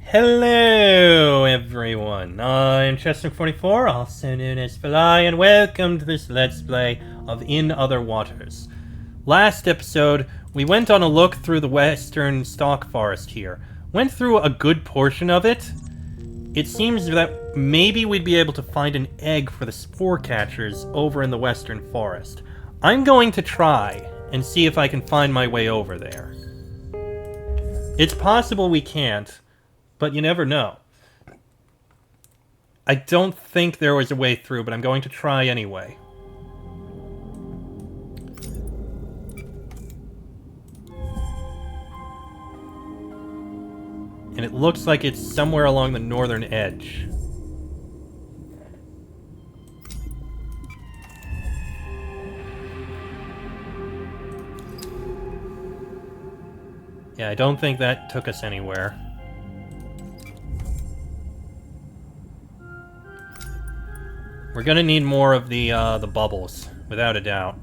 Hello, everyone. I'm Chester44, also known as Fly, and welcome to this Let's Play of In Other Waters. Last episode, we went on a look through the western stock forest here. Went through a good portion of it. It seems that maybe we'd be able to find an egg for the spore catchers over in the western forest. I'm going to try and see if I can find my way over there. It's possible we can't, but you never know. I don't think there was a way through, but I'm going to try anyway. And it looks like it's somewhere along the northern edge. Yeah, I don't think that took us anywhere. We're gonna need more of the bubbles, without a doubt.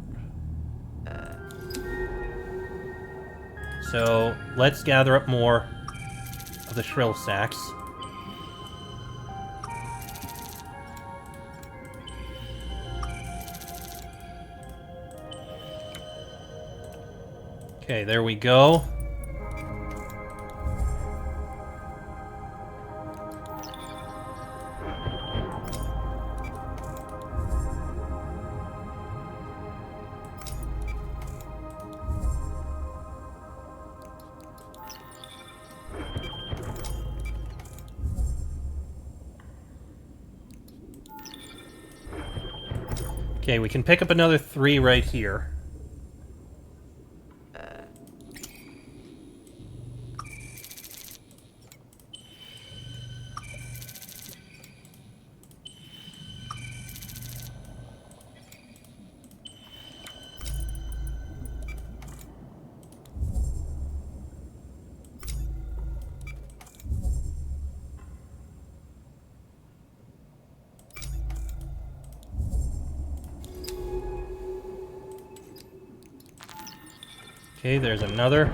So, let's gather up more of the shrill sacks. Okay, there we go. Okay, we can pick up another 3 right here. Okay, there's another.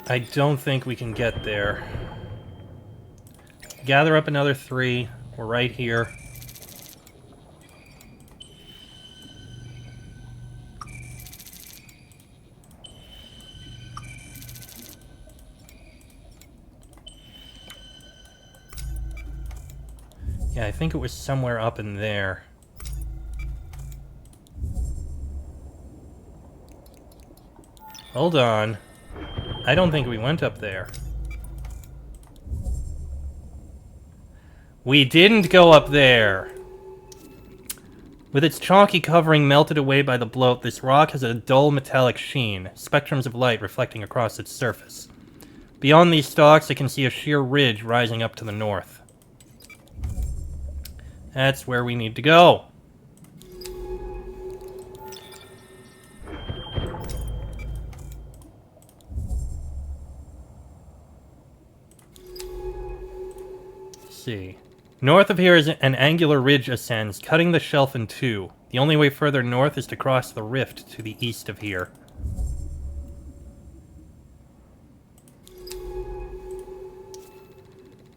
I don't think we can get there. Gather up another 3. We're right here. Yeah, I think it was somewhere up in there. Hold on. I don't think we went up there. We didn't go up there! With its chalky covering melted away by the bloat, this rock has a dull metallic sheen, spectrums of light reflecting across its surface. Beyond these stalks, I can see a sheer ridge rising up to the north. That's where we need to go. Let's see. North of here is an angular ridge ascends, cutting the shelf in 2. The only way further north is to cross the rift to the east of here.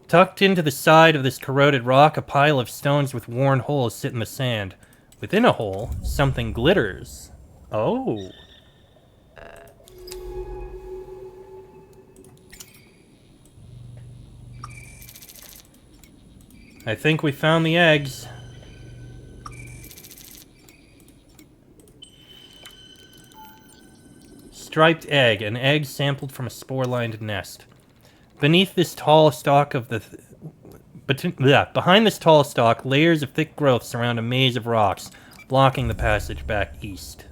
Tucked into the side of this corroded rock, a pile of stones with worn holes sit in the sand. Within a hole, something glitters. Oh. I think we found the eggs. Striped egg, an egg sampled from a spore-lined nest. Beneath this tall stalk of the... behind this tall stalk, layers of thick growth surround a maze of rocks, blocking the passage back east.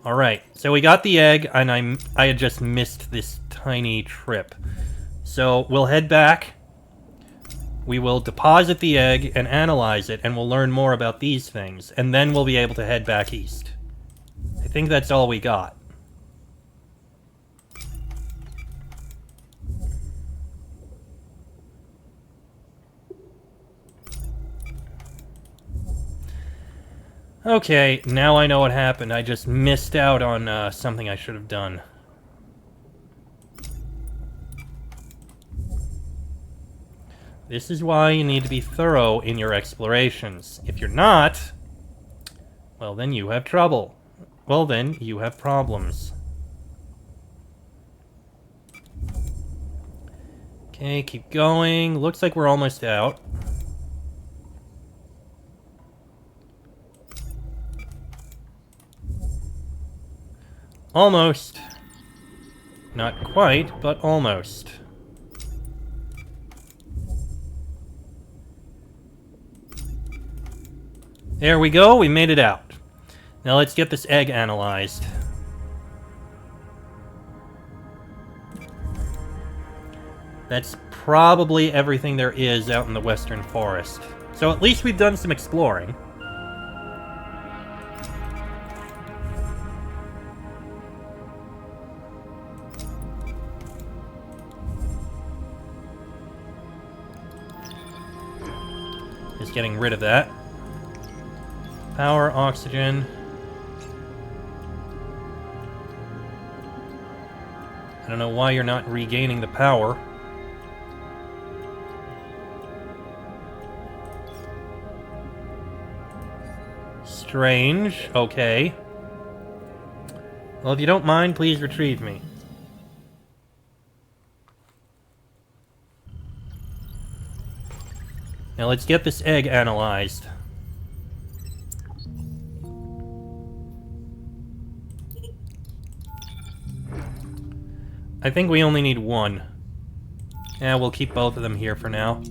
Alright, so we got the egg, and I had just missed this tiny trip. So we'll head back. We will deposit the egg and analyze it, and we'll learn more about these things, and then we'll be able to head back east. I think that's all we got. Okay, now I know what happened. I just missed out on something I should have done. This is why you need to be thorough in your explorations. If you're not, well, then you have trouble. Well, then you have problems. Okay, keep going. Looks like we're almost out. Almost. Not quite, but almost. There we go, we made it out. Now let's get this egg analyzed. That's probably everything there is out in the western forest. So at least we've done some exploring. Just getting rid of that. Power, oxygen. I don't know why you're not regaining the power. Strange. Okay. Well, if you don't mind, please retrieve me. Now let's get this egg analyzed. I think we only need one. Yeah, we'll keep both of them here for now.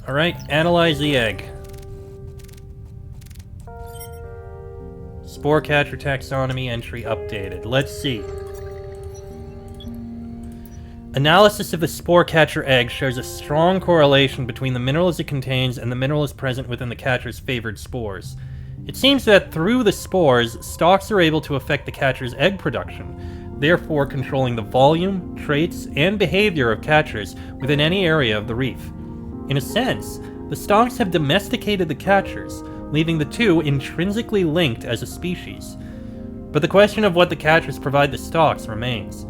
Alright, analyze the egg. Spore catcher taxonomy entry updated. Let's see. Analysis of the spore catcher egg shows a strong correlation between the minerals it contains and the minerals present within the catcher's favored spores. It seems that through the spores, stalks are able to affect the catcher's egg production, therefore controlling the volume, traits, and behavior of catchers within any area of the reef. In a sense, the stalks have domesticated the catchers, leaving the two intrinsically linked as a species. But the question of what the catchers provide the stalks remains.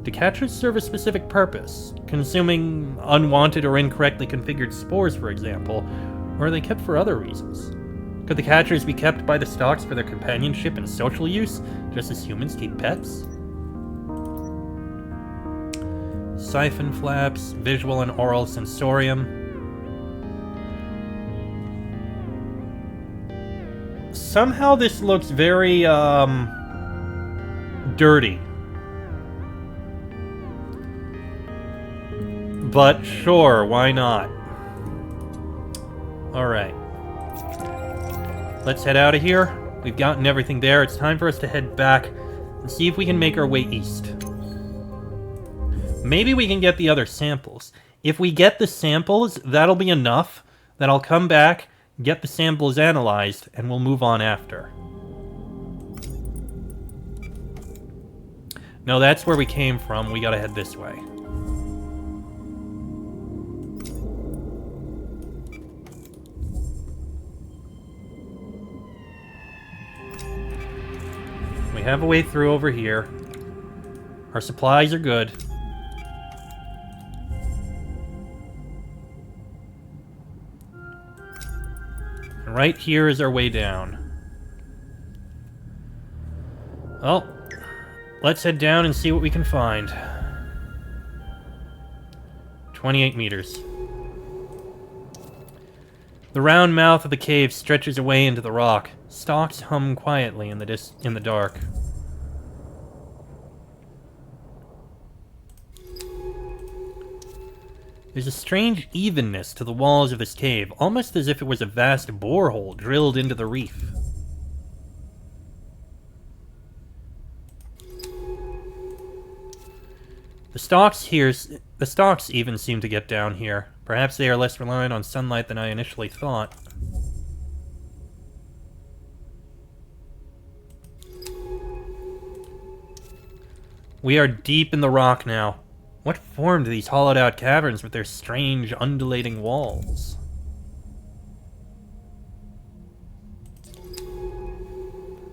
Do catchers serve a specific purpose, consuming unwanted or incorrectly configured spores, for example, or are they kept for other reasons? Could the catchers be kept by the stalks for their companionship and social use, just as humans keep pets? Siphon flaps, visual and oral sensorium. Somehow this looks very, dirty. But sure, why not? Alright. Let's head out of here. We've gotten everything there. It's time for us to head back and see if we can make our way east. Maybe we can get the other samples. If we get the samples, that'll be enough that I'll come back, get the samples analyzed, and we'll move on after. No, that's where we came from. We gotta head this way. We have a way through over here. Our supplies are good. And right here is our way down. Well, let's head down and see what we can find. 28 meters. The round mouth of the cave stretches away into the rock. Stalks hum quietly in the dark. There's a strange evenness to the walls of this cave, almost as if it was a vast borehole drilled into the reef. The stalks even seem to get down here. Perhaps they are less reliant on sunlight than I initially thought. We are deep in the rock now. What formed these hollowed-out caverns with their strange, undulating walls?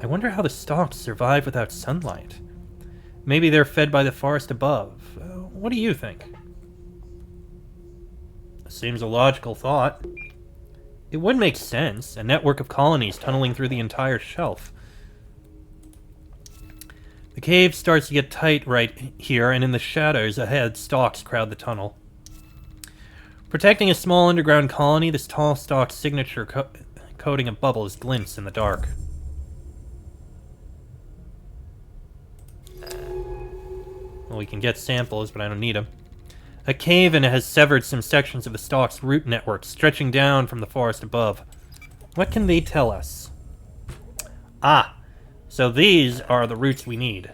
I wonder how the stalks survive without sunlight. Maybe they're fed by the forest above. What do you think? Seems a logical thought. It would make sense, a network of colonies tunneling through the entire shelf. The cave starts to get tight right here, and in the shadows ahead, stalks crowd the tunnel. Protecting a small underground colony, this tall stalk's signature coating of bubbles glints in the dark. Well, we can get samples, but I don't need them. A cave-in has severed some sections of the stalk's root network, stretching down from the forest above. What can they tell us? Ah, so these are the roots we need.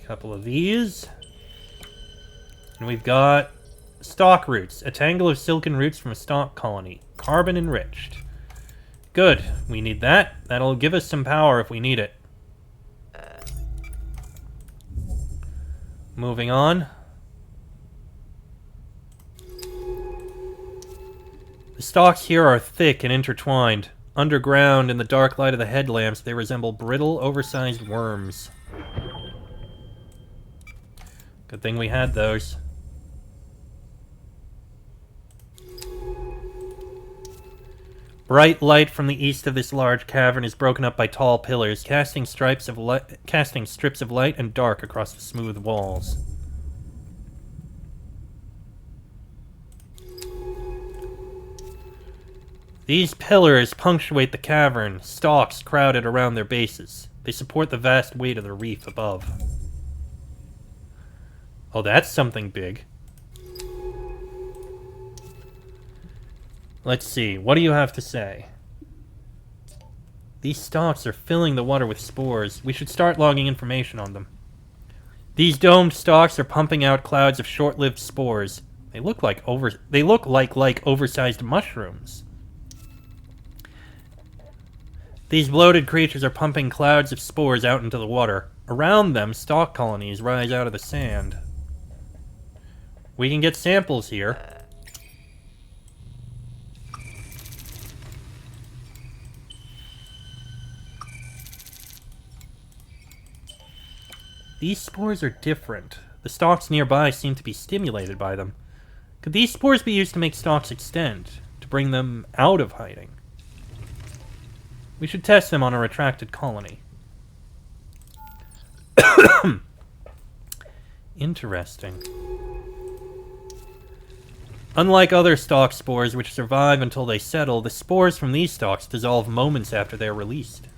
Couple of these. And we've got stalk roots. A tangle of silken roots from a stalk colony. Carbon enriched. Good. We need that. That'll give us some power if we need it. Moving on. The stalks here are thick and intertwined. Underground, in the dark light of the headlamps, they resemble brittle, oversized worms. Good thing we had those. Bright light from the east of this large cavern is broken up by tall pillars, casting strips of light and dark across the smooth walls. These pillars punctuate the cavern, stalks crowded around their bases. They support the vast weight of the reef above. Oh, that's something big. Let's see, what do you have to say? These stalks are filling the water with spores. We should start logging information on them. These domed stalks are pumping out clouds of short-lived spores. They look like oversized mushrooms. These bloated creatures are pumping clouds of spores out into the water. Around them, stalk colonies rise out of the sand. We can get samples here. These spores are different. The stalks nearby seem to be stimulated by them. Could these spores be used to make stalks extend, to bring them out of hiding? We should test them on a retracted colony. Interesting. Unlike other stalk spores which survive until they settle, the spores from these stalks dissolve moments after they are released.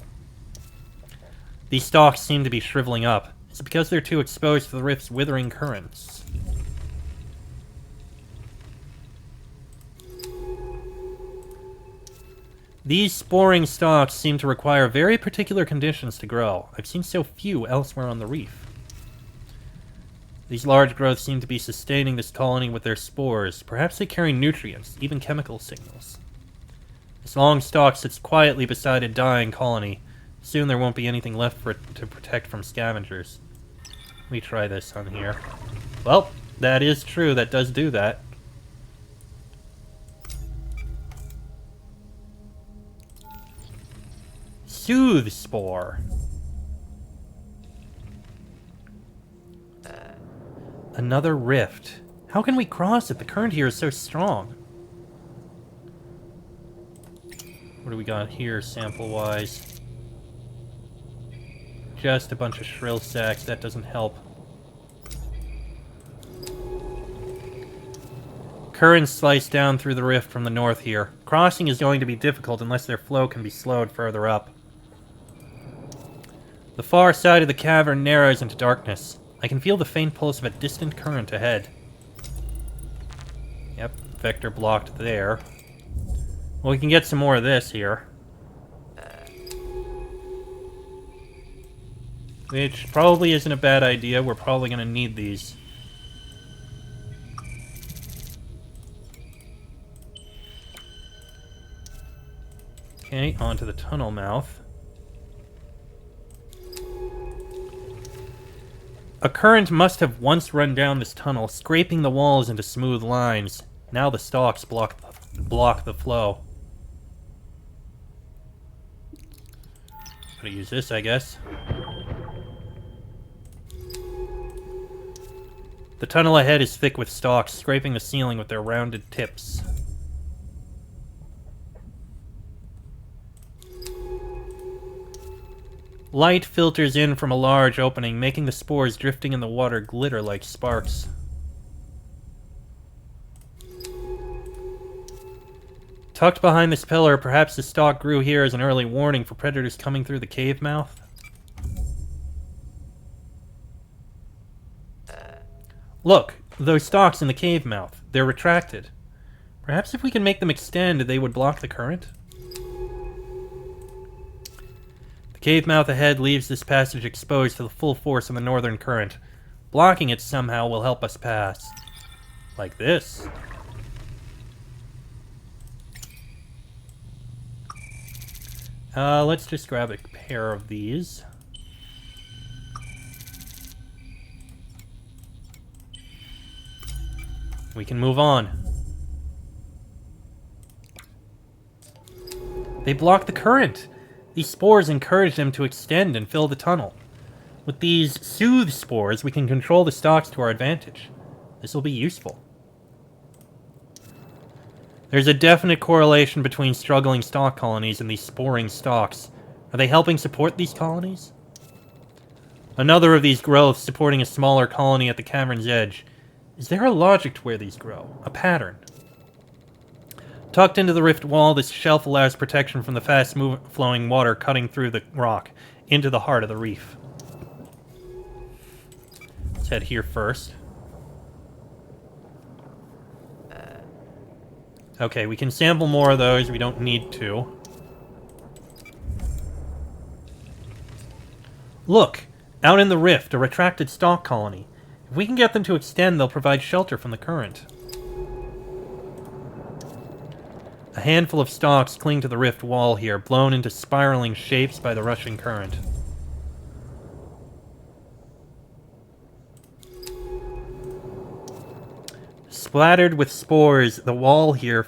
These stalks seem to be shriveling up. Is it because they're too exposed to the rift's withering currents? These sporing stalks seem to require very particular conditions to grow. I've seen so few elsewhere on the reef. These large growths seem to be sustaining this colony with their spores. Perhaps they carry nutrients, even chemical signals. This long stalk sits quietly beside a dying colony. Soon there won't be anything left for it to protect from scavengers. Let me try this on here. Well, that is true. That does do that. Soothe spore. Another rift. How can we cross it? The current here is so strong. What do we got here, sample-wise? Just a bunch of shrill sacks. That doesn't help. Currents slice down through the rift from the north here. Crossing is going to be difficult unless their flow can be slowed further up. The far side of the cavern narrows into darkness. I can feel the faint pulse of a distant current ahead. Yep, vector blocked there. Well, we can get some more of this here. Which probably isn't a bad idea. We're probably going to need these. Okay, onto the tunnel mouth. A current must have once run down this tunnel, scraping the walls into smooth lines. Now the stalks block the flow. Gotta use this, I guess. The tunnel ahead is thick with stalks, scraping the ceiling with their rounded tips. Light filters in from a large opening, making the spores drifting in the water glitter like sparks. Tucked behind this pillar, perhaps the stalk grew here as an early warning for predators coming through the cave mouth. Look, those stalks in the cave mouth. They're retracted. Perhaps if we can make them extend, they would block the current? The cave mouth ahead leaves this passage exposed to the full force of the northern current. Blocking it somehow will help us pass. Like this. Let's just grab a pair of these. We can move on. They block the current. These spores encourage them to extend and fill the tunnel. With these soothe spores, we can control the stalks to our advantage. This will be useful. There's a definite correlation between struggling stalk colonies and these sporing stalks. Are they helping support these colonies? Another of these growths supporting a smaller colony at the cavern's edge. Is there a logic to where these grow? A pattern? Tucked into the rift wall, this shelf allows protection from the fast-flowing water cutting through the rock into the heart of the reef. Let's head here first. Okay, we can sample more of those. We don't need to. Look! Out in the rift, a retracted stalk colony. If we can get them to extend, they'll provide shelter from the current. A handful of stalks cling to the rift wall here, blown into spiraling shapes by the rushing current. Splattered with spores, the wall here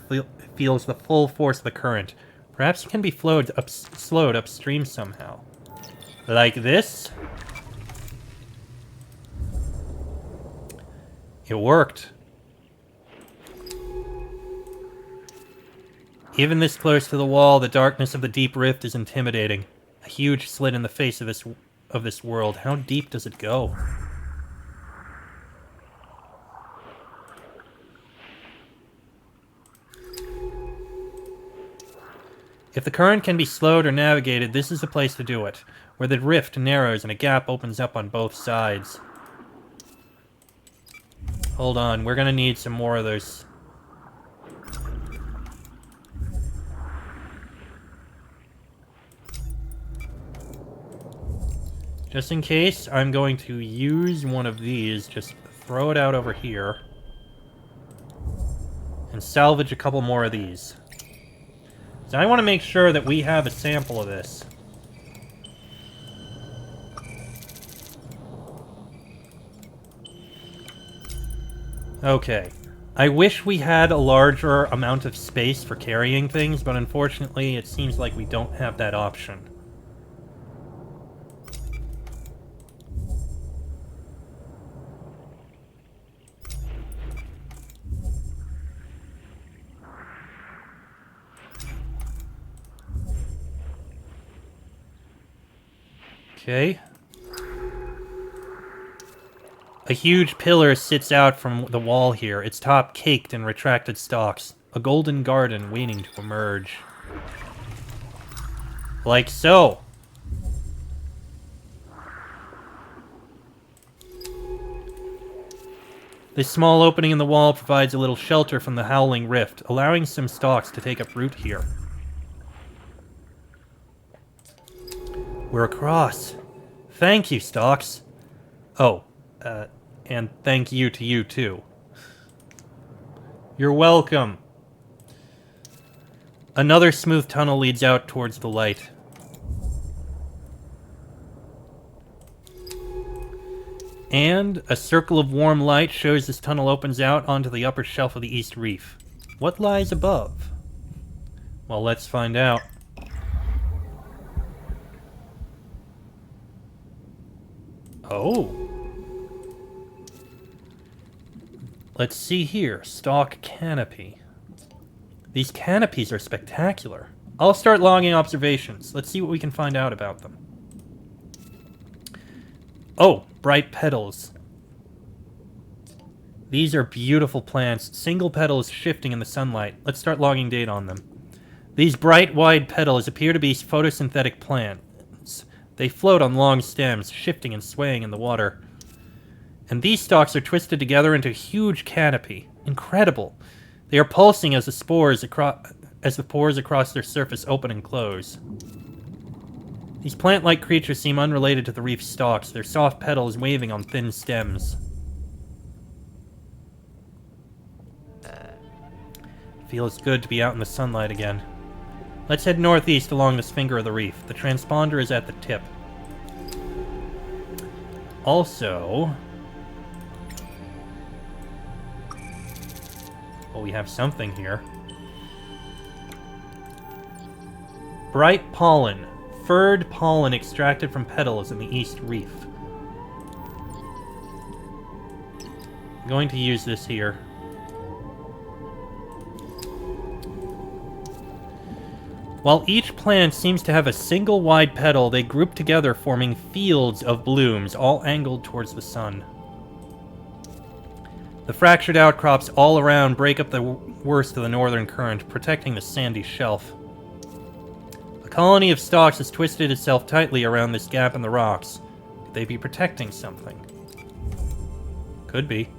feels the full force of the current. Perhaps it can be slowed upstream somehow. Like this? It worked. Even this close to the wall, the darkness of the deep rift is intimidating. A huge slit in the face of this world. How deep does it go? If the current can be slowed or navigated, this is the place to do it, where the rift narrows and a gap opens up on both sides. Hold on, we're gonna need some more of those. Just in case, I'm going to use one of these, just throw it out over here, and salvage a couple more of these. So I want to make sure that we have a sample of this. Okay. I wish we had a larger amount of space for carrying things, but unfortunately it seems like we don't have that option. Okay. A huge pillar sits out from the wall here, its top caked in retracted stalks. A golden garden waiting to emerge. Like so. This small opening in the wall provides a little shelter from the howling rift, allowing some stalks to take up root here. We're across. Thank you, stalks. Oh, and thank you to you, too. You're welcome. Another smooth tunnel leads out towards the light. And a circle of warm light shows this tunnel opens out onto the upper shelf of the East Reef. What lies above? Well, let's find out. Oh. Let's see here. Stalk canopy. These canopies are spectacular. I'll start logging observations. Let's see what we can find out about them. Oh, bright petals. These are beautiful plants. Single petals shifting in the sunlight. Let's start logging data on them. These bright, wide petals appear to be photosynthetic plants. They float on long stems, shifting and swaying in the water. And these stalks are twisted together into a huge canopy. Incredible. They are pulsing as the pores across their surface open and close. These plant-like creatures seem unrelated to the reef stalks, their soft petals waving on thin stems. Feels good to be out in the sunlight again. Let's head northeast along this finger of the reef. The transponder is at the tip. Also... well, we have something here. Bright pollen. Furred pollen extracted from petals in the East Reef. I'm going to use this here. While each plant seems to have a single wide petal, they group together forming fields of blooms, all angled towards the sun. The fractured outcrops all around break up the worst of the northern current, protecting the sandy shelf. A colony of stalks has twisted itself tightly around this gap in the rocks. Could they be protecting something? Could be.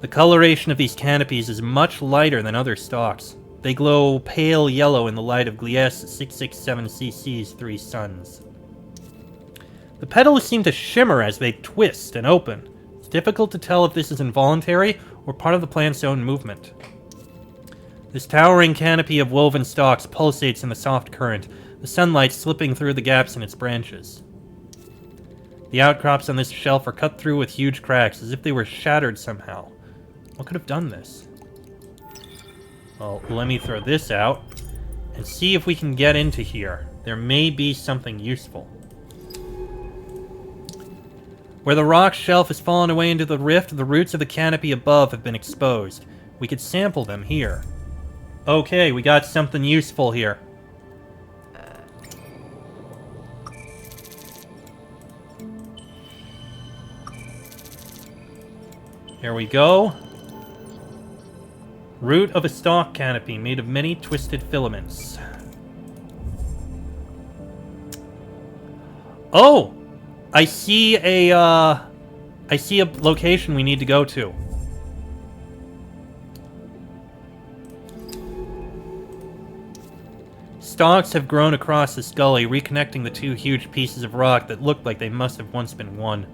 The coloration of these canopies is much lighter than other stalks. They glow pale yellow in the light of Gliese 667cC's 3 suns. The petals seem to shimmer as they twist and open. It's difficult to tell if this is involuntary or part of the plant's own movement. This towering canopy of woven stalks pulsates in the soft current, the sunlight slipping through the gaps in its branches. The outcrops on this shelf are cut through with huge cracks, as if they were shattered somehow. What could have done this? Well, let me throw this out and see if we can get into here. There may be something useful. Where the rock shelf has fallen away into the rift, the roots of the canopy above have been exposed. We could sample them here. Okay, we got something useful here. Here we go. Root of a stalk canopy made of many twisted filaments. Oh! I see a location we need to go to. Stalks have grown across this gully, reconnecting the two huge pieces of rock that looked like they must have once been one.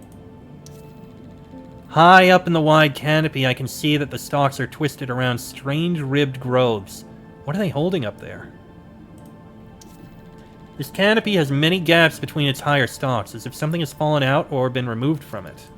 High up in the wide canopy, I can see that the stalks are twisted around strange ribbed growths. What are they holding up there? This canopy has many gaps between its higher stalks, as if something has fallen out or been removed from it.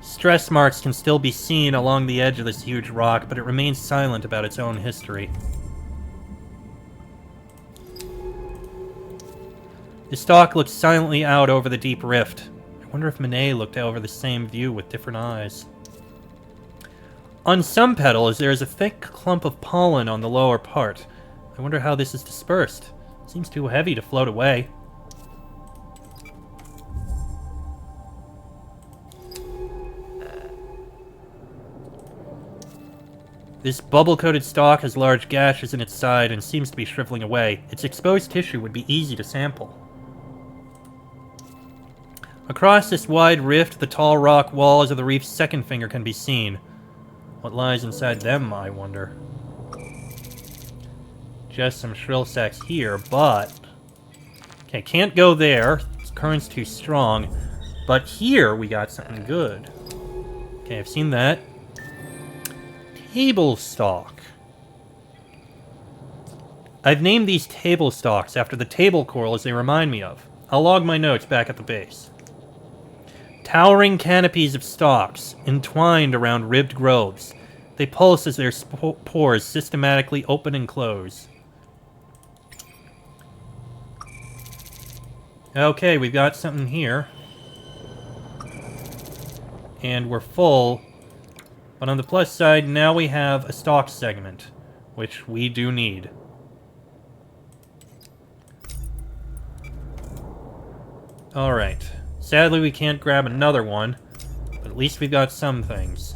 Stress marks can still be seen along the edge of this huge rock, but it remains silent about its own history. The stalk looks silently out over the deep rift. I wonder if Manet looked over the same view with different eyes. On some petals, there is a thick clump of pollen on the lower part. I wonder how this is dispersed. It seems too heavy to float away. This bubble-coated stalk has large gashes in its side and seems to be shriveling away. Its exposed tissue would be easy to sample. Across this wide rift, the tall rock walls of the reef's second finger can be seen. What lies inside them, I wonder? Just some shrill sacks here, but... okay, can't go there. This current's too strong. But here, we got something good. Okay, I've seen that. Table stalk. I've named these table stalks after the table corals they remind me of. I'll log my notes back at the base. Towering canopies of stalks, entwined around ribbed groves. They pulse as their pores systematically open and close. Okay, we've got something here. And we're full. But on the plus side, now we have a stalk segment, which we do need. Alright. Sadly, we can't grab another one, but at least we've got some things.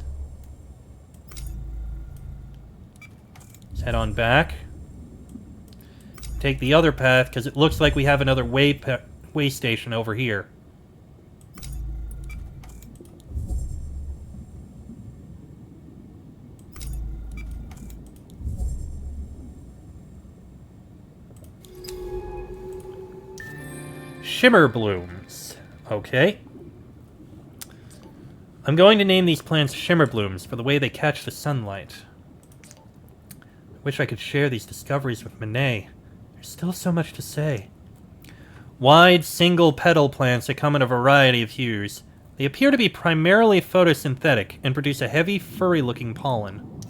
Let's head on back. Take the other path, because it looks like we have another way station over here. Shimmer blooms. Okay. I'm going to name these plants shimmer blooms for the way they catch the sunlight. I wish I could share these discoveries with Monet. There's still so much to say. Wide, single-petal plants that come in a variety of hues. They appear to be primarily photosynthetic and produce a heavy, furry-looking pollen.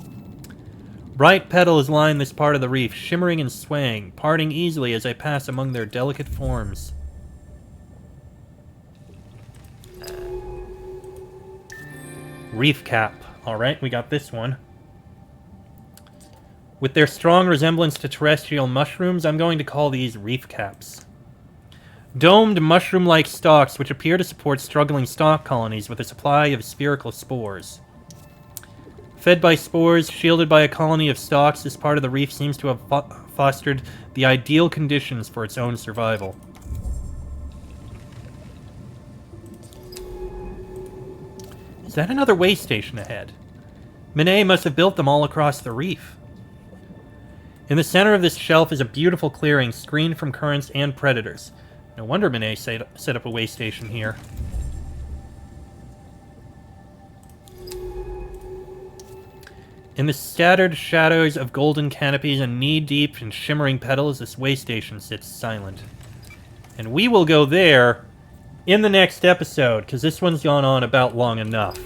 Bright petals line this part of the reef, shimmering and swaying, parting easily as I pass among their delicate forms. Reef cap. Alright, we got this one. With their strong resemblance to terrestrial mushrooms, I'm going to call these reef caps. Domed mushroom-like stalks which appear to support struggling stalk colonies with a supply of spherical spores. Fed by spores, shielded by a colony of stalks, this part of the reef seems to have fostered the ideal conditions for its own survival. Is that another way station ahead? Monet must have built them all across the reef. In the center of this shelf is a beautiful clearing screened from currents and predators. No wonder Monet set up a way station here. In the scattered shadows of golden canopies and knee-deep in shimmering petals, this way station sits silent. And we will go there in the next episode, because this one's gone on about long enough.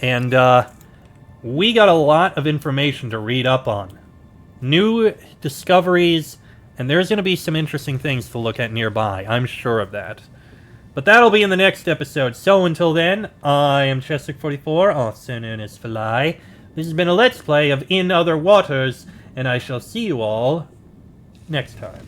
And, we got a lot of information to read up on. New discoveries, and there's going to be some interesting things to look at nearby. I'm sure of that. But that'll be in the next episode. So until then, I am Chester44, also known as Fly. This has been a Let's Play of In Other Waters, and I shall see you all next time.